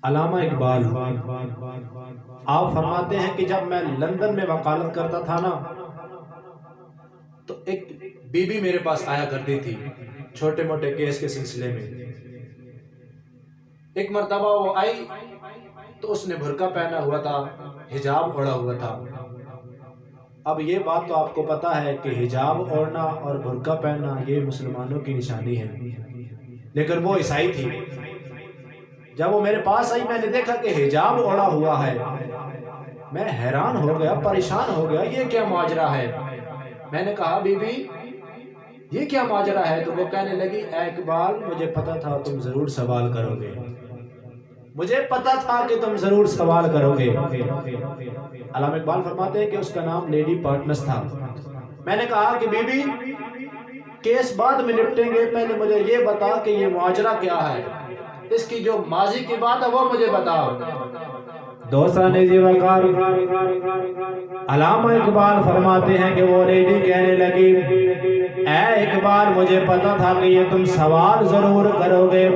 علامہ اقبال آپ فرماتے ہیں کہ جب میں لندن میں وکالت کرتا تھا نا تو ایک بی بی میرے پاس آیا کرتی تھی چھوٹے موٹے کیس کے سلسلے میں۔ ایک مرتبہ وہ آئی تو اس نے برقع پہنا ہوا تھا، حجاب اوڑھا ہوا تھا۔ اب یہ بات تو آپ کو پتا ہے کہ حجاب اوڑھنا اور برقع پہننا یہ مسلمانوں کی نشانی ہے، لیکن وہ عیسائی تھی۔ جب وہ میرے پاس آئی میں نے دیکھا کہ حجاب اوڑھا ہوا ہے، میں حیران ہو گیا، پریشان ہو گیا، یہ کیا ماجرا ہے؟ میں نے کہا بی بی یہ کیا ماجرا ہے؟ تو وہ کہنے لگی اے اقبال مجھے پتا تھا تم ضرور سوال کرو گے، مجھے پتا تھا کہ تم ضرور سوال کرو گے۔ علامہ اقبال فرماتے ہیں کہ اس کا نام لیڈی پارٹنرز تھا۔ میں نے کہا کہ بی بی کیس بعد میں نپٹیں گے، پہلے مجھے یہ بتا کہ یہ ماجرا کیا ہے، اس کی جو ماضی کی بات ہے وہ مجھے بتاؤ۔ دوستان جی وقار علامہ اقبال فرماتے ہیں کہ وہ لیڈی کہنے لگی اے اقبال مجھے پتا تھا کہ یہ تم سوال ضرور کرو گے۔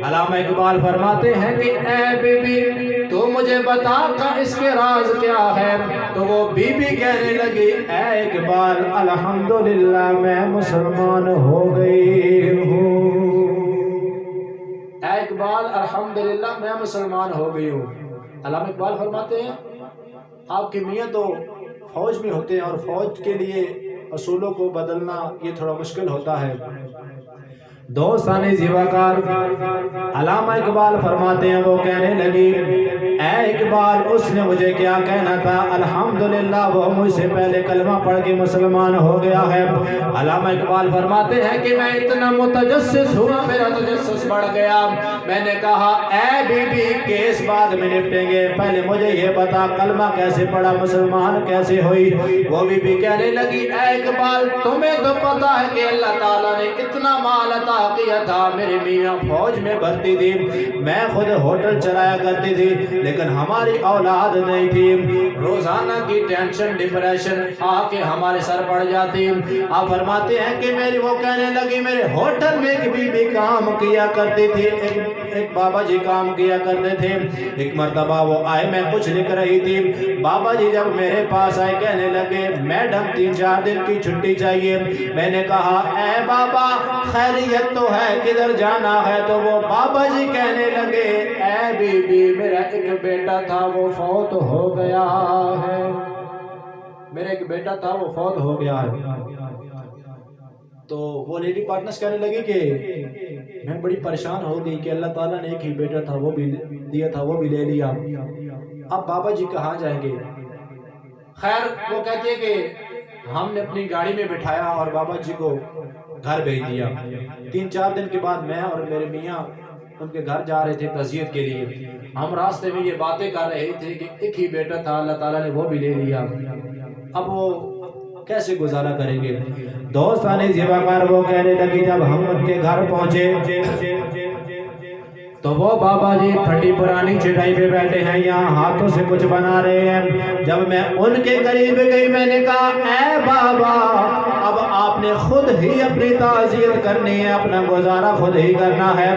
علامہ اقبال فرماتے ہیں کہ اے بی بی تو مجھے بتا کہ اس کے راز کیا ہے؟ تو وہ بی بی کہنے لگی اے اقبال الحمدللہ میں مسلمان ہو گئی ہوں، اے اقبال الحمدللہ میں مسلمان ہو گئی ہوں۔ علامہ اقبال فرماتے ہیں آپ کے میاں تو فوج میں ہوتے ہیں اور فوج کے لیے اصولوں کو بدلنا یہ تھوڑا مشکل ہوتا ہے۔ دوستان زیوکار علامہ اقبال فرماتے ہیں وہ کہنے لگی اے اقبال اس نے مجھے کیا کہنا تھا، الحمدللہ وہ مجھ سے پہلے کلمہ پڑھ کے مسلمان ہو گیا ہے۔ علامہ اقبال فرماتے ہیں کہ میں اتنا متجسس ہوا، میرا تجسس بڑھ گیا، میں نے کہا اے بی بی کیس بعد میں نپٹیں گے، پہلے مجھے یہ بتا کلمہ کیسے پڑھا، مسلمان کیسے ہوئی؟ وہ بی بی کہنے لگی اے اقبال تمہیں تو پتا ہے کہ اللہ تعالیٰ نے اتنا مال عطا کیا تھا، میرے میاں فوج میں بھرتی تھی، میں خود ہوٹل چلایا کرتی تھی، لیکن ہماری اولاد نہیں تھی، روزانہ کی ٹینشن ڈپریشن آ کے ہمارے سر پڑ جاتی۔ آپ فرماتے ہیں کہ میری وہ کہنے لگی میرے ہوٹل میں ایک بی بی کام کیا کرتی تھی، ایک بابا جی کام کیا کرتے تھے۔ ایک مرتبہ وہ آئے، میں کچھ لکھ رہی تھی، بابا جی جب میرے پاس آئے کہنے لگے میڈم 3-4 دن کی چھٹی چاہیے۔ میں نے کہا اے بابا خیریت تو ہے، کدھر جانا ہے؟ تو وہ بابا جی کہنے لگے اے بی بی میرا ایک بیٹا تھا وہ فوت ہو گیا ہے، میرا ایک بیٹا تھا وہ فوت ہو گیا ہے۔ تو وہ لیڈی پارٹنرز کہنے لگی کہ میں بڑی پریشان ہو گئی کہ اللہ تعالیٰ نے ایک ہی بیٹا تھا وہ بھی دیا تھا وہ بھی لے لیا، اب بابا جی کہاں جائیں گے؟ خیر وہ کہتی ہے کہ ہم نے اپنی گاڑی میں بٹھایا اور بابا جی کو گھر بھیج دیا۔ 3-4 دن کے بعد میں اور میرے میاں ان کے گھر جا رہے تھے تعزیت کے لیے، ہم راستے میں یہ باتیں کر رہے تھے کہ ایک ہی بیٹا تھا اللہ تعالیٰ نے وہ بھی لے لیا، اب وہ کیسے گزارا کریں گے؟ دوستان زیوکار وہ کہنے لگی جب ہم ان کے گھر پہنچے تو وہ بابا جی پھٹی پرانی چٹائی پہ بیٹھے ہیں، یہاں ہاتھوں سے کچھ بنا رہے ہیں۔ جب میں ان کے قریب گئی میں نے کہا اے بابا اب آپ نے خود ہی اپنی تعزیت کرنی ہے، اپنا گزارا خود ہی کرنا ہے،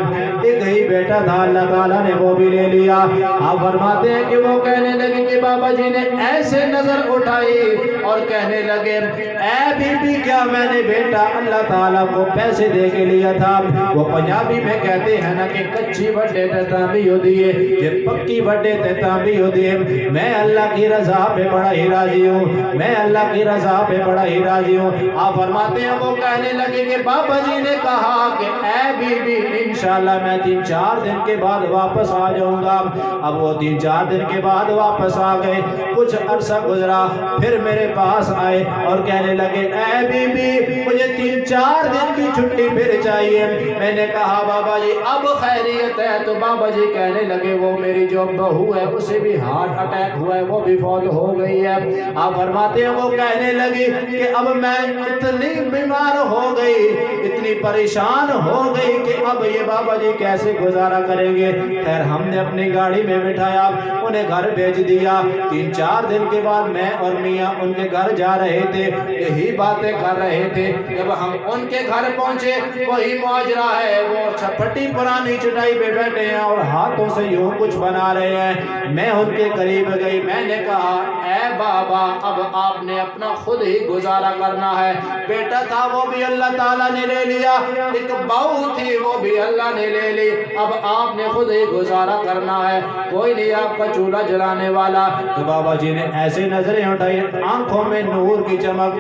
ایک ہی بیٹا تھا اللہ تعالیٰ نے وہ بھی لے لیا۔ آپ فرماتے ہیں کہ وہ کہنے لگے کہ بابا جی نے ایسے نظر اٹھائی اور کہنے لگے اے بی بی کیا میں نے بیٹا اللہ تعالیٰ کو پیسے دے کے لیا تھا؟ وہ پنجابی میں کہتے ہیں نا کہ کچھی بڑے تیتا بھی ہو دیئے یہ پکی بڑے تیتا بھی ہو دیئے، میں اللہ کی رضا پہ بڑا ہی راضی ہوں، میں اللہ کی رضا پہ بڑا ہی راضی ہوں۔ آپ فرماتے ہیں وہ کہنے لگے کہ بابا جی نے کہا کہ اے بی بی انشاءاللہ میں 3-4 دن کے بعد واپس آ جاؤں گا۔ اب وہ 3-4 دن کے بعد واپس آ گئے، کچھ عرصہ گزرا پھر میرے پاس آئے اور کہنے لگے اے بی بی مجھے 3-4 دن کی چھٹی پھر چاہیے۔ میں نے کہا بابا جی اب خیریت ہے؟ تو بابا جی کہنے لگے وہ میری جو بہو ہے اسے بھی ہارٹ اٹیک ہوا ہے، وہ بھی فوت ہو گئی ہے۔ آپ فرماتے ہیں وہ کہنے لگی کہ اب میں اتنی بیمار ہو گئی، اتنی پریشان ہو گئی کہ اب یہ بابا جی کیسے گزارا کریں گے؟ خیر ہم نے اپنی گاڑی میں بٹھایا، انہیں گھر بھیج دیا۔ 3-4 دن کے بعد میں اور میاں ان کے گھر جا رہے تھے، یہی باتیں کر رہے تھے۔ جب ہم ان کے گھر پہنچے وہی ماجرا ہے، وہ پھٹی پرانی چٹائی پہ بیٹھے ہیں اور ہاتھوں سے یوں کچھ بنا رہے ہیں۔ میں ان کے قریب گئی، میں نے کہا اے بابا اب آپ نے اپنا خود ہی گزارا کرنا ہے۔ بیٹا تھا وہ بھی اللہ تعالیٰ نے لے لیا، ایک بہو تھی وہ بھی اللہ نے لے لی، اب آپ نے خود ہی گزارا کرنا ہے، کوئی نہیں آپ کا چولہا جلانے والا۔ تو بابا جی نے ایسے نظریں اٹھائی، آنکھوں میں نور کی چمک۔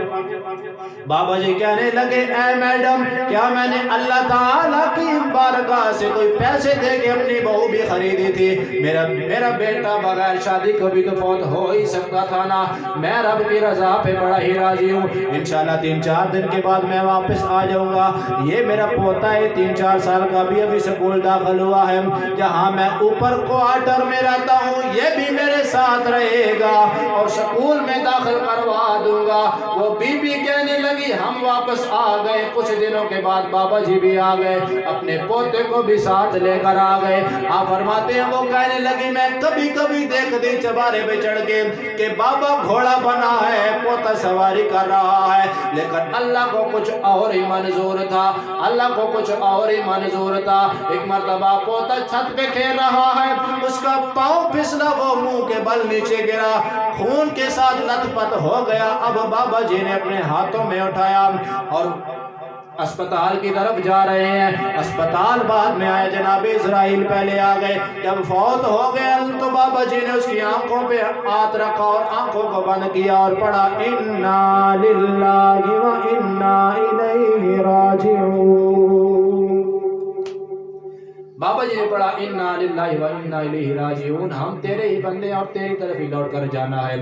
بابا جی کہنے لگے اے میڈم کیا میں نے اللہ تعالیٰ کی بارگاہ سے کوئی پیسے دے کے اپنی بہو بھی خریدی تھی؟ میرا بیٹا بغیر شادی کبھی تو فوت ہو ہی سکتا تھا نا۔ میں رب کی رضا پہ بڑا ہی راضی ہوں، انشاءاللہ 3-4 دن کے بعد میں واپس آ جاؤں گا۔ یہ میرا پوتا ہے 3-4 سال کا بھی ابھی سکول داخل ہوا ہے، جہاں میں اوپر کوارٹر میں رہتا ہوں یہ بھی میرے ساتھ رہے گا اور سکول میں داخل کروا دوں گا۔ وہ بی بی کہنے لگی ہم واپس آ گئے، کچھ دنوں کے بعد بابا جی بھی آ گئے، اپنے پوتے کو بھی ساتھ لے کر آ گئے۔ آپ فرماتے ہیں وہ کہنے لگی میں کبھی کبھی دیکھتی چبارے پہ چڑھ کے کہ بابا گھوڑا بنا ہے، پوتا سواری کر رہا ہے، لیکن اللہ کو کچھ اور ہی منظور تھا، اللہ کو کچھ اور ہی منظور تھا۔ ایک مرتبہ پوتا چھت پہ کھیل رہا ہے، اس کا پاؤں پھسلا، وہ منہ کے بل نیچے گرا، خون کے ساتھ لت پت ہو گیا۔ اب بابا جی نے اپنے ہاتھوں میں اٹھایا اور اسپتال کی طرف جا رہے ہیں۔ اسپتال بعد میں آئے، جناب اسرائیل پہلے آ گئے۔ جب فوت ہو گئے تو بابا جی نے اس کی آنکھوں پہ ہاتھ رکھا اور آنکھوں کو بند کیا اور پڑھا اِنَّا لِلَّهِ وَإِنَّا إِلَيْهِ رَاجِعُونَ۔ بابا جی نے پڑھا اِنَّا لِلَّهِ وَإِنَّا إِلَيْهِ رَاجِعُونَ، ہم تیرے ہی بندے اور تیری طرف ہی لوٹ کر جانا ہے۔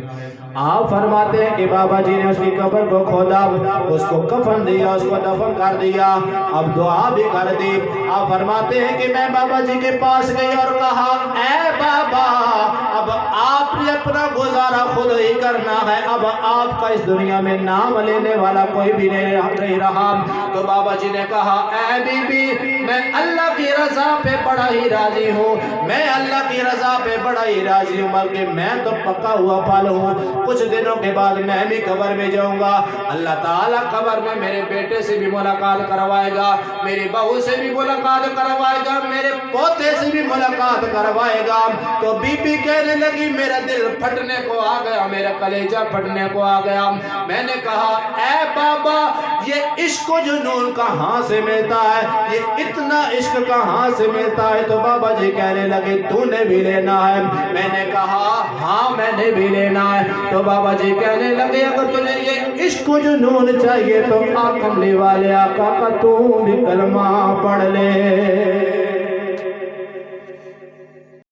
آپ فرماتے ہیں کہ بابا جی نے اس کی قبر کو کھودا، اس کو کفن دیا، اس کو دفن کر دیا، اب دعا بھی کر دی۔ آپ فرماتے ہیں کہ میں بابا جی کے پاس گئی اور کہا اے بابا اب آپ نے اپنا گزارا خود ہی کرنا ہے، اب آپ کا اس دنیا میں نام لینے والا کوئی بھی نہیں رہا۔ تو بابا جی نے کہا اے بی بی میں اللہ کی رضا پہ بڑا ہی راضی ہوں، میں اللہ کی رضا پہ بڑا ہی راضی ہوں، بلکہ میں تو پکا ہوا پھل ہوں، کچھ دنوں کے بعد میں بھی قبر میں جاؤں گا، اللہ تعالیٰ قبر میں میرے بیٹے سے بھی ملاقات کروائے گا، میری بہو سے بھی ملاقات کروائے گا، میرے پوتے سے بھی ملاقات کروائے گا۔ تو بی بی کہنے لگی میرا دل پھٹنے کو آ گیا، میرا کلیجہ پھٹنے کو آ گیا۔ میں نے کہا اے بابا یہ عشق و جنون کہاں سے ملتا ہے، یہ اتنا عشق کہاں سے ملتا ہے؟ تو بابا جی کہنے لگے تو نے بھی لینا ہے؟ میں نے کہا ہاں میں نے بھی لینا ہے۔ تو بابا جی کہنے لگے اگر تجھے یہ عشق و جنون چاہیے تو آ کملی والے آقا کا تو بھی کلمہ پڑھ لے۔